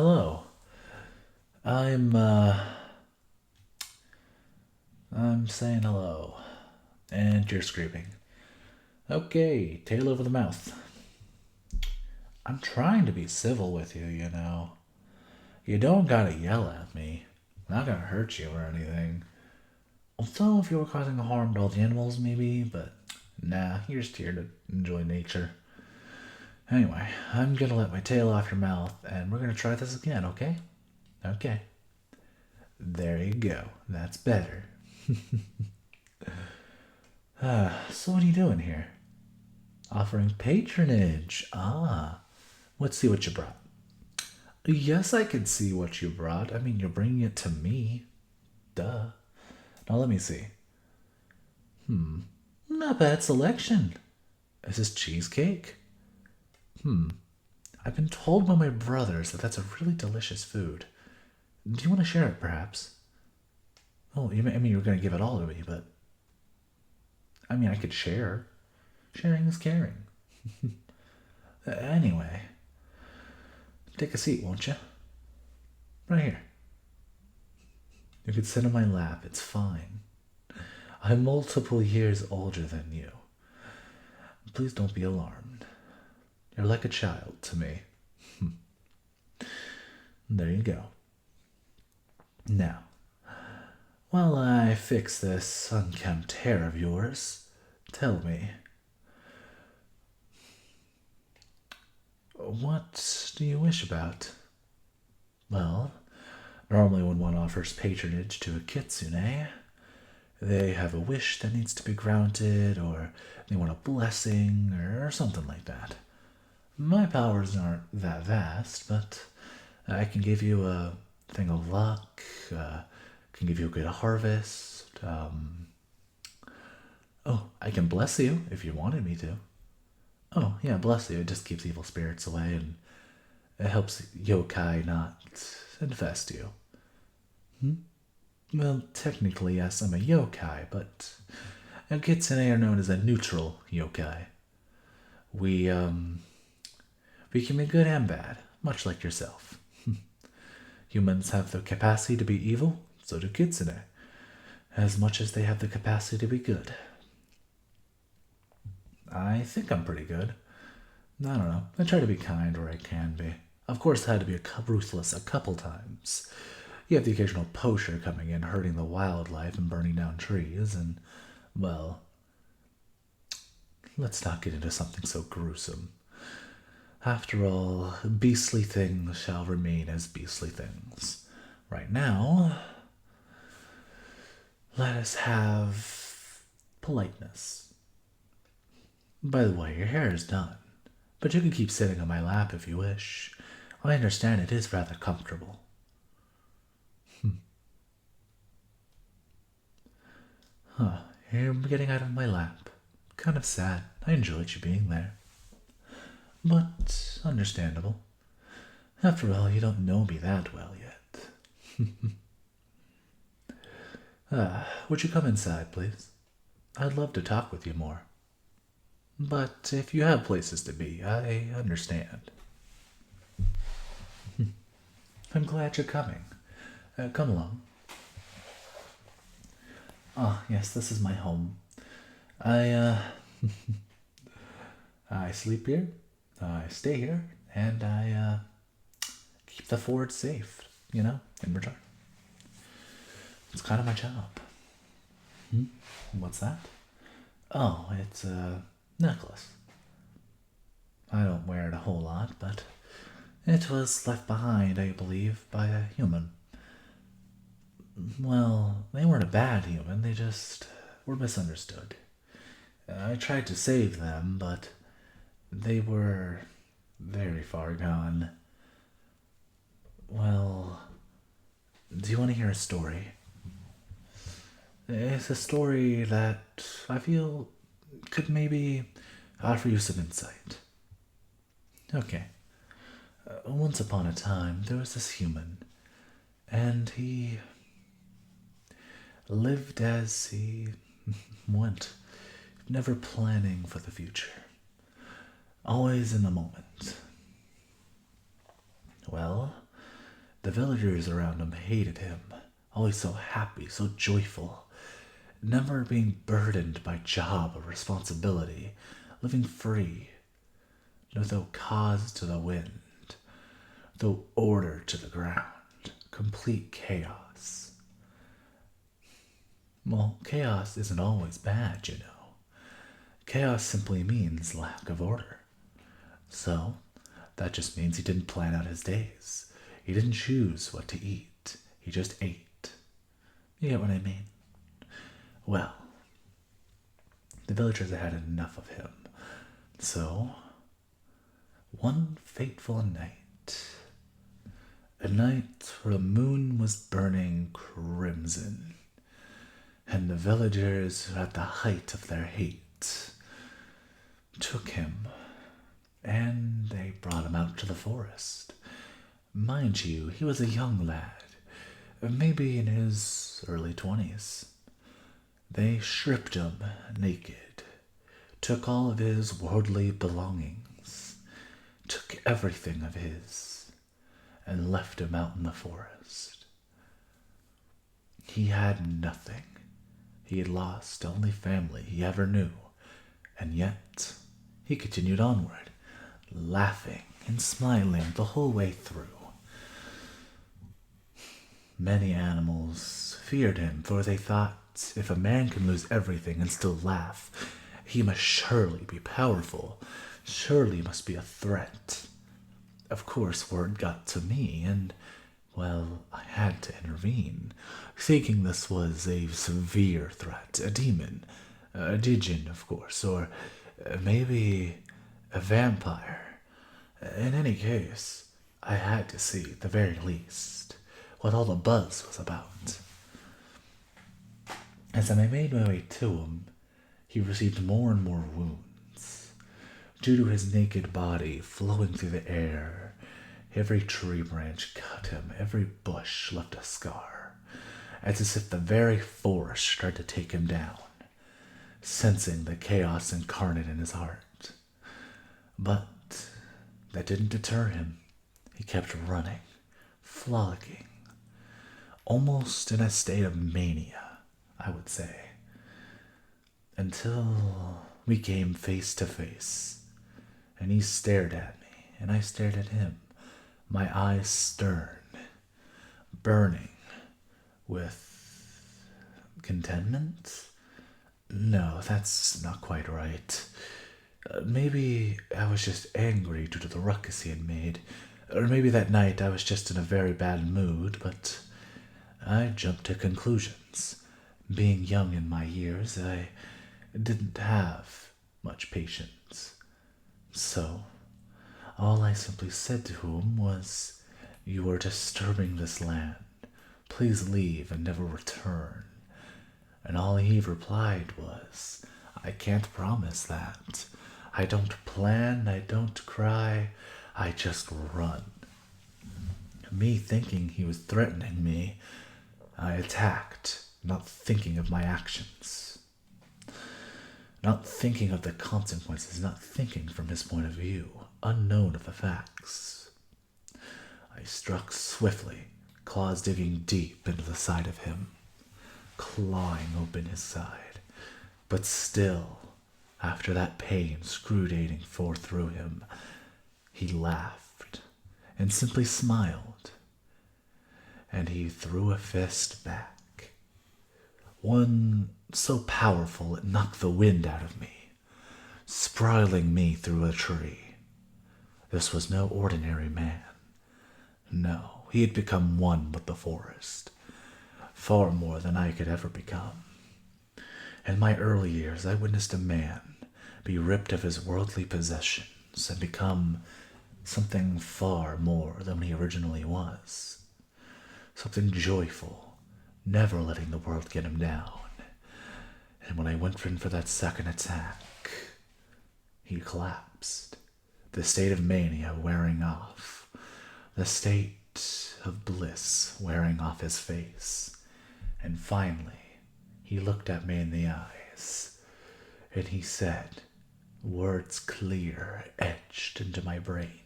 Hello. I'm, uh, I'm saying hello. And you're screaming. Okay, tail over the mouth. I'm trying to be civil with you, you know. You don't gotta yell at me. I'm not gonna hurt you or anything. Although if you were causing harm to all the animals, maybe, but nah, you're just here to enjoy nature. Anyway, I'm gonna let my tail off your mouth, and we're gonna try this again, okay? Okay. There you go. That's better. So what are you doing here? Offering patronage. Ah, let's see what you brought. Yes, I can see what you brought. I mean, you're bringing it to me. Duh. Now let me see. Not bad selection. Is this cheesecake? I've been told by my brothers that that's a really delicious food. Do you want to share it, perhaps? Oh, I mean, you're going to give it all to me, but I mean, I could share. Sharing is caring. Anyway, take a seat, won't you? Right here. You could sit on my lap. It's fine. I'm multiple years older than you. Please don't be alarmed. You're like a child to me. There you go. Now, while I fix this unkempt hair of yours, tell me, what do you wish about? Well, normally when one offers patronage to a kitsune, they have a wish that needs to be granted, or they want a blessing, or something like that. My powers aren't that vast, but I can give you a thing of luck, can give you a good harvest. Oh, I can bless you if you wanted me to. Oh, yeah, bless you. It just keeps evil spirits away and it helps yokai not infest you. Well, technically, yes, I'm a yokai, but a kitsune are known as a neutral yokai. We, um, we can be good and bad, much like yourself. Humans have the capacity to be evil, so do kitsune, as much as they have the capacity to be good. I think I'm pretty good. I don't know. I try to be kind where I can be. Of course, I had to be ruthless a couple times. You have the occasional poacher coming in, hurting the wildlife and burning down trees, and, well, let's not get into something so gruesome. After all, beastly things shall remain as beastly things. Right now, let us have politeness. By the way, your hair is done, but you can keep sitting on my lap if you wish. I understand it is rather comfortable. You're getting out of my lap. Kind of sad. I enjoyed you being there. But understandable. After all, you don't know me that well yet. Would you come inside, please? I'd love to talk with you more. But if you have places to be, I understand. I'm glad you're coming. Come along. Ah, yes, this is my home. I, I sleep here, I stay here, and I keep the fort safe, in return. It's kind of my job. What's that? Oh, it's a necklace. I don't wear it a whole lot, but it was left behind, I believe, by a human. Well, they weren't a bad human, they just were misunderstood. I tried to save them, but they were very far gone. Well, do you want to hear a story? It's a story that I feel could maybe offer you some insight. Okay. Once upon a time, there was this human, and he lived as he went, never planning for the future, always in the moment. Well, The villagers around him hated him, always so happy, so joyful, never being burdened by job or responsibility, living free, no cause to the wind, no order to the ground, complete chaos. Well, chaos isn't always bad, you know. Chaos simply means lack of order. So, that just means he didn't plan out his days. He didn't choose what to eat. He just ate. You get what I mean? Well, the villagers had had enough of him. So, one fateful night, a night where the moon was burning crimson, and the villagers, at the height of their hate, took him, and they brought him out to the forest. Mind you, he was a young lad, maybe in his early 20s. They stripped him naked, took all of his worldly belongings, took everything of his, and left him out in the forest. He had nothing. He had lost the only family he ever knew, and yet he continued onward, laughing and smiling the whole way through. Many animals feared him, for they thought if a man can lose everything and still laugh, he must surely be powerful, surely must be a threat. Of course, word got to me, and, well, I had to intervene, thinking this was a severe threat, a demon, a djinn, of course, or maybe a vampire. In any case, I had to see, at the very least, what all the buzz was about. As I made my way to him, he received more and more wounds. Due to his naked body flowing through the air, every tree branch cut him, every bush left a scar, as if the very forest tried to take him down, sensing the chaos incarnate in his heart. But that didn't deter him. He kept running, frolicking, almost in a state of mania, I would say, until we came face to face, and he stared at me, and I stared at him, my eyes stern, burning with contentment? No, that's not quite right. Maybe I was just angry due to the ruckus he had made, or maybe that night I was just in a very bad mood, but I jumped to conclusions. Being young in my years, I didn't have much patience. So, all I simply said to him was, "You are disturbing this land. Please leave and never return." And all he replied was, "I can't promise that. I don't plan, I don't cry, I just run." Me thinking he was threatening me, I attacked, not thinking of my actions, not thinking of the consequences, not thinking from his point of view, unknown of the facts. I struck swiftly, claws digging deep into the side of him, clawing open his side. But still, after that pain scrutating forth through him, he laughed and simply smiled. And he threw a fist back, one so powerful it knocked the wind out of me, spiraling me through a tree. This was no ordinary man. No, he had become one with the forest, far more than I could ever become. In my early years, I witnessed a man be ripped of his worldly possessions and become something far more than he originally was. Something joyful, never letting the world get him down. And when I went in for that second attack, he collapsed, the state of mania wearing off, the state of bliss wearing off his face. And finally, he looked at me in the eyes, and he said, words clear, etched into my brain,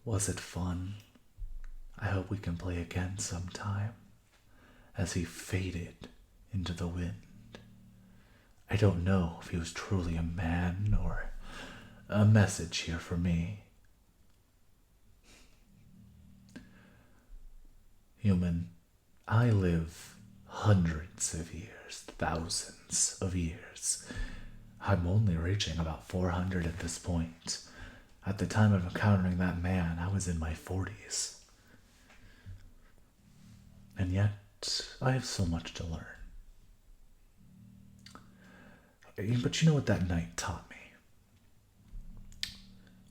"Was it fun?" I hope we can play again sometime. As he faded into the wind. I don't know if he was truly a man or a message here for me. Human, I live hundreds of years, thousands of years. I'm only reaching about 400 at this point. At the time of encountering that man, I was in my 40s. And yet, I have so much to learn. But you know what that night taught me?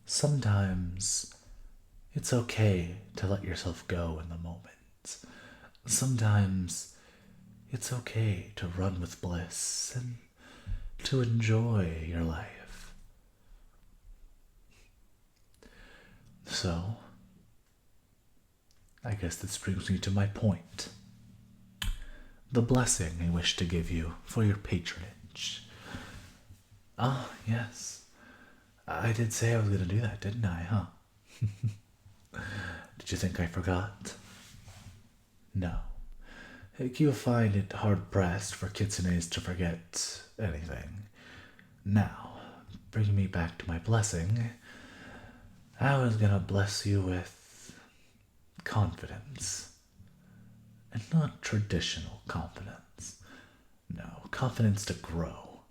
Sometimes it's okay to let yourself go in the moment. Sometimes it's okay to run with bliss and to enjoy your life. So, I guess this brings me to my point. The blessing I wish to give you for your patronage. Ah, yes. I did say I was going to do that, didn't I, huh? Did you think I forgot? No. You'll find it hard pressed for kitsunes to forget anything. Now, bringing me back to my blessing, I was gonna bless you with confidence. And not traditional confidence. No, confidence to grow.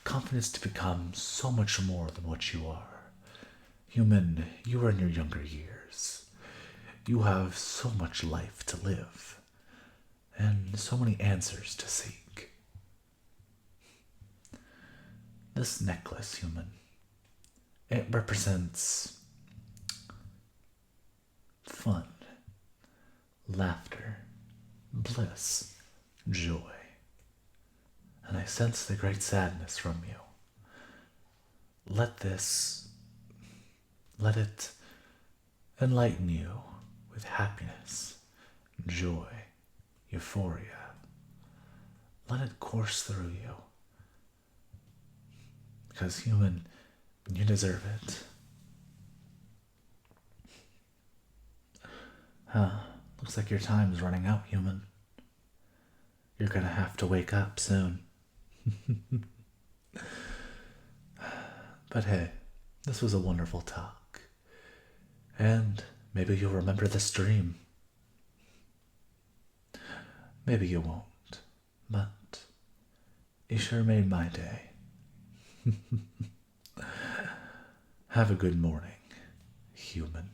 Confidence to become so much more than what you are. Human, you are in your younger years. You have so much life to live. And so many answers to seek. This necklace, human, it represents fun, laughter, bliss, joy. And I sense the great sadness from you. Let it enlighten you with happiness, joy, euphoria. Let it course through you. Because, human, you deserve it. Looks like your time is running out, human. You're gonna have to wake up soon. But hey, this was a wonderful talk. And maybe you'll remember this dream. Maybe you won't, but you sure made my day. Have a good morning, human.